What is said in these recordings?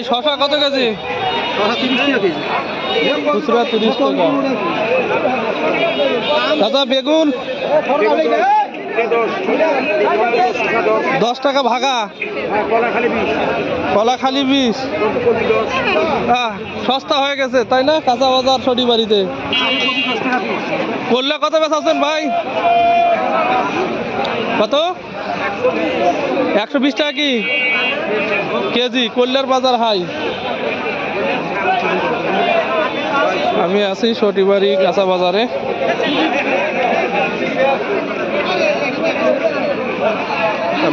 শশা কত কেজি? খুচরা 30 টাকা। দাদা বেগুন 10 টাকা ভাগা। কলা খালি 20। সস্তা হয়ে গেছে তাই না? কাঁচা বাজার শনিবারিতে করলে কত বেচাচ্ছেন ভাই? কত? 120 টাকা কি কেজি? কল্যার বাজার হাই। আমি আছি শনিবারি কাঁচা বাজারে।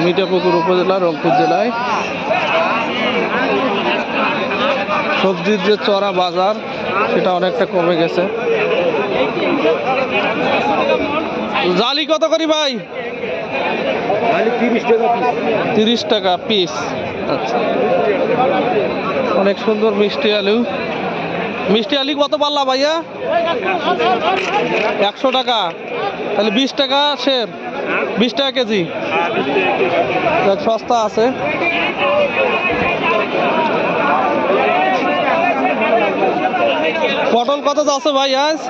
মিঠাপুকুর উপজেলা, রংপুর জেলায়। সবজির যে চড়া বাজার সেটা অনেকটা কমে গেছে। জালি কত করি ভাই? 30 টাকা পিস। আচ্ছা, অনেক সুন্দর মিষ্টি আলু। মিষ্টি আলু কত পাল্লা ভাইয়া? 100 টাকা। তাহলে 20 টাকা শের, 20 টাকা কেজি। সস্তা আছে। পটল কত যাচ্ছে ভাই আজ?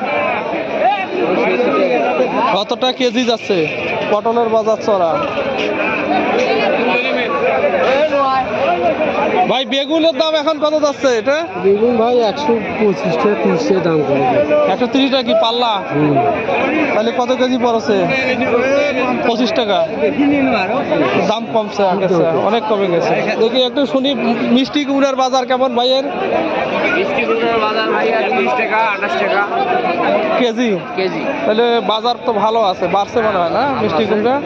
কতটা কেজি যাচ্ছে পটলের বাজার চড়া? ভাই বেগুনের দাম এখন কত যাচ্ছে? এটা বেগুন ভাই 125 টাকা 30 টাকা দাম করে। 130 টাকা কি পাল্লা? তাহলে কত কেজি পড়ছে? 25 টাকা। দাম কমছে, অনেক কমে গেছে। দেখি একটু শুনি মিষ্টি কুমড়ার বাজার কেমন ভাইয়ের? মিষ্টি কুমড়ার বাজার ভাই 20 টাকা 28 টাকা কেজি। তাহলে বাজার তো ভালো আছে, বাড়ছে মনে হয় না মিষ্টি কুমড়া?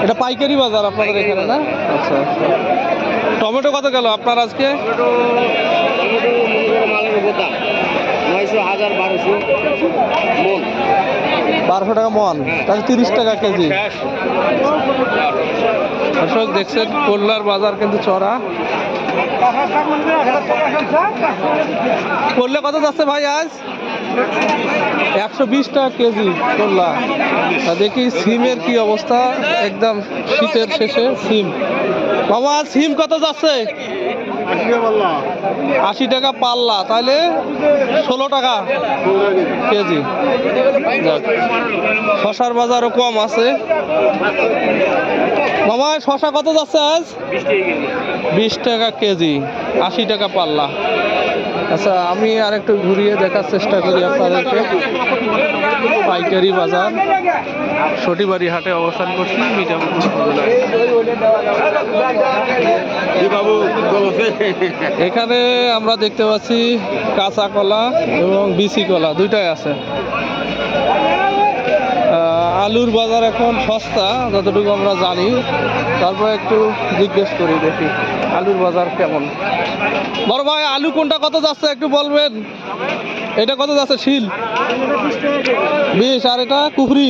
এটা পাইকারি বাজার আপনাদের এখানে না? আচ্ছা আচ্ছা। টমেটো কত গেল আপনার আজকে? 1200 টাকা মন, তাহলে 30 টাকা কেজি। দর্শক দেখছেন কল্যার বাজার কিন্তু চড়া। করলে কত যাচ্ছে ভাই আজ? 120 টাকা কেজি করলা। দেখি সিমের কি অবস্থা, একদম শীতের শেষে সিম। বাবা সিম কত যাচ্ছে? 80 টাকা পাল্লা, তাহলে 16 টাকা কেজি। শশার বাজারও কম আছে। মামা শশা কত যাচ্ছে আজ? 20 টাকা কেজি, 80 টাকা পাল্লা। আচ্ছা, আমি আর একটু ঘুরিয়ে দেখার চেষ্টা করি আপনাদেরকে। পাইকারি বাজার শনিবারি হাটে অবস্থান করছি, মিঠাপুকুর উপজেলায়। এখানে আমরা দেখতে পাচ্ছি কাঁচা কলা এবং বিচি কলা দুইটাই আছে। আলুর বাজার এখন সস্তা যতটুকু আমরা জানি, তারপর একটু জিজ্ঞেস করি দেখি আলুর বাজার কেমন। বড় ভাই আলু কোনটা কত যাচ্ছে একটু বলবেন? এটা কত যাচ্ছে? শিল 20। আর এটা কুফরি,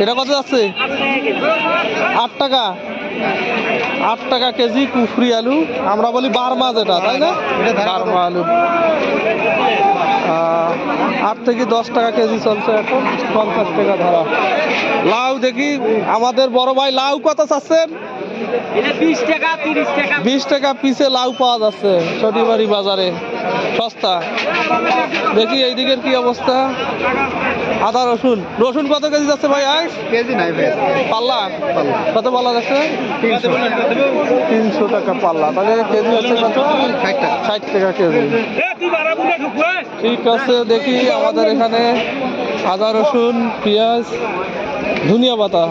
এটা কত যাচ্ছে? 8 টাকা। 8 টাকা কেজি কুফরি আলু, আমরা বলি বারমা যেটা, তাই না? বারমা আলু 8 থেকে 10 টাকা কেজি চলছে এখন, 50 টাকা ধরা। লাউ দেখি আমাদের বড় ভাই, লাউ কত চাচ্ছেন? 20 টাকা পিসে লাউ পাওয়া যাচ্ছে শনিবারি বাজারে, সস্তা। দেখি এই দিকের কি অবস্থা। আদা রসুন কত কেজি যাচ্ছে ভাই আজ? কেজি নাই ভাই, পাল্লা কত পাল্লা যাচ্ছে? 300 টাকা পাল্লা, তাহলে কেজি হচ্ছে কত? 60 টাকা কেজি। ঠিক আছে, দেখি আমাদের এখানে আদা রসুন পেঁয়াজ ধনিয়া পাতা।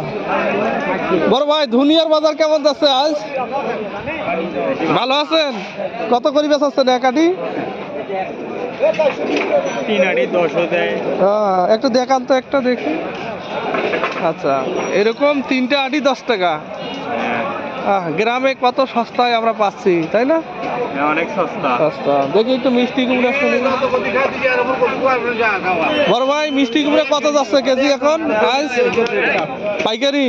বড় ভাই ধনিয়ার বাজার কেমন যাচ্ছে আজ? ভালো আছেন? কত করে বেচাচ্ছেন এক আটি? 3 আটি 10 দেয়। একটু দেখান তো, একটা দেখি। আচ্ছা, এরকম 3টে আটি 10 টাকা। গ্রামে কত সস্তায় আমরা পাচ্ছি, তাই না? অনেক সস্তা। দেখি একটু মিষ্টি কুমড়া শুনি। বড় ভাই মিষ্টি কুমড়া কত যাচ্ছে কেজি এখন আজ? পাইকারি।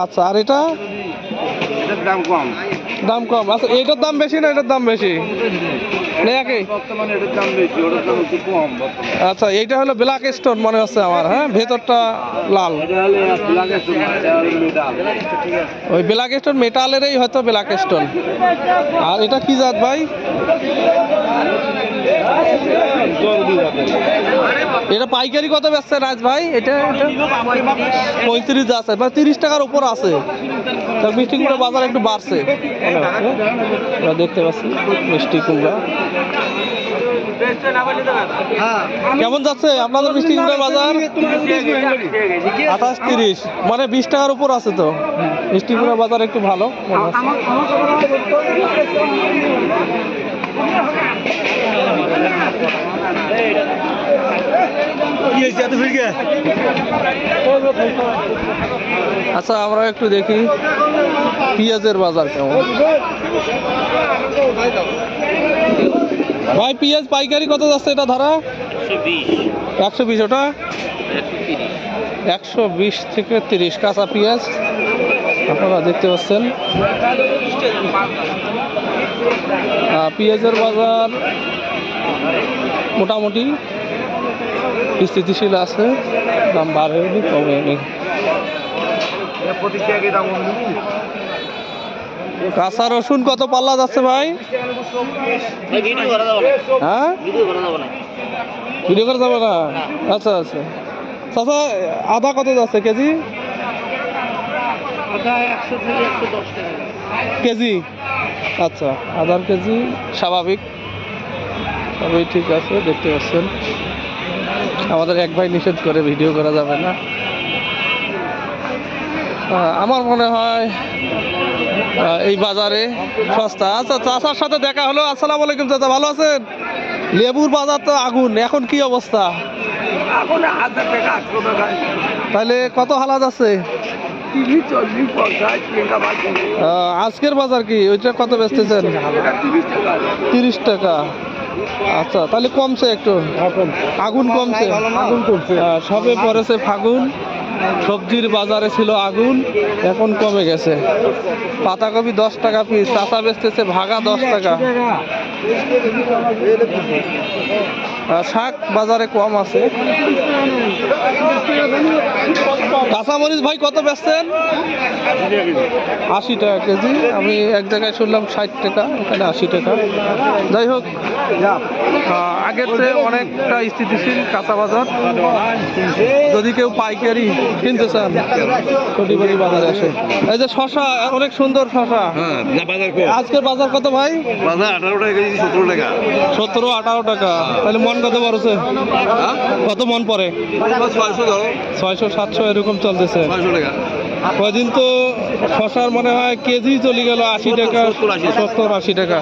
আচ্ছা, আর এটা দাম কম। দাম কম। আচ্ছা এটার দাম বেশি না এটার দাম বেশি? না একই? বর্তমানে এটার দাম বেশি, ওটার দাম একটু কম বর্তমানে। আচ্ছা এইটা হলো ব্ল্যাক স্টোন মনে হচ্ছে আমার, হ্যাঁ ভেতরটা লাল। এটা হলে লাগে তোমার, এটা হলে মেটাল। ওই ব্ল্যাক স্টোন মেটালেরই হয়তো ব্ল্যাক স্টোন। আর এটা কি জাত ভাই? এটা পাইকারি কত বেচছে রাজ ভাই? এটা 35 আছে বা 30 টাকার উপর আছে। তার মিষ্টি কুমড়া বাজার একটু বাড়ছে মনে হচ্ছে। আমরা দেখতে পাচ্ছি মিষ্টি কুমড়া। কেমন যাচ্ছে আপনাদের মিষ্টি কুমড়ার বাজার? 28-30 মানে 20 টাকার উপর আছে তো। মিষ্টি কুমড়ার বাজার একটু ভালো মনে হচ্ছে। আচ্ছা আমরা একটু দেখি পেঁয়াজের বাজার কেমন। ভাই পেঁয়াজ পাইকারি কত যাচ্ছে এটা ধরা? 120। ওটা 120 থেকে 30 কাঁচা পেঁয়াজ আপনারা দেখতে পাচ্ছেন। পেঁয়াজের বাজার মোটামুটি স্থিতিশীল আছে, দাম বাড়েনি কমেনি। কাঁচা রসুন কত পাল্লা যাচ্ছে ভাই? হ্যাঁ ভিডিও করা যাবে না? আচ্ছা আচ্ছা। চাচা আদা কত যাচ্ছে কেজি? কেজি? আচ্ছা আদার কেজি স্বাভাবিক, সবই ঠিক আছে দেখতে পাচ্ছেন। আমাদের এক ভাই নিষেধ করে ভিডিও করা যাবে না। আমার মনে হয় এই বাজারে সস্তা। আচ্ছা চাচার সাথে দেখা হলো। আসসালামু আলাইকুম চাচা, ভালো আছেন? লেবুর বাজার তো আগুন, এখন কি অবস্থা? তাহলে কত হালাত আছে? আজকের বাজার কি ওইটা কত বেচতেছেন? 30 টাকা। আচ্ছা তাহলে কমছে একটু, আগুন কমছে। সবে পড়েছে ফাগুন, সবজির বাজারে ছিল আগুন, এখন কমে গেছে। পাতাকপি 10 টাকা পিস, চাচা বেচতেছে ভাগা 10 টাকা। শাক বাজারে কম আছে। কাঁচামরিচ ভাই কত বেচছেন? 80 টাকা কেজি। আমি এক জায়গায় শুনলাম 60 টাকা, এখানে 80 টাকা। যাই হোক আগের চেয়ে অনেকটা স্থিতিশীল কাঁচা বাজার। যদি কেউ পাইকারি কিনতে চান ছোটিবাড়ি বাজারে আসে। এই যে শশা, অনেক সুন্দর শশা। আজকের বাজার কত ভাই? 17-18 টাকা। তাহলে মন কত পড়ছে? কত মন পড়ে? 600-700 এরকম চলতেছে। কদিন তো শশার মনে হয় কেজি চলে গেল 80 টাকা, 70-80 টাকা।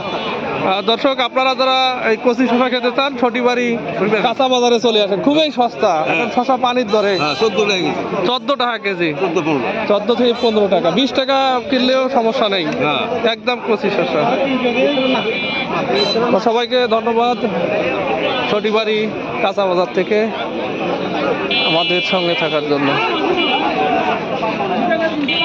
দর্শক আপনারা যারা এই কচি শশা খেতে চান ছোটিবাড়ি কাঁচা বাজারে চলে আসেন, খুবই সস্তা। এখন শশা পানির দরে 14 টাকা কেজি, 14 থেকে 15 টাকা। 20 টাকা কিনলেও সমস্যা নেই, একদম কচি শশা। সবাইকে ধন্যবাদ ছোটিবাড়ি কাঁচা বাজার থেকে আমাদের সঙ্গে থাকার জন্য।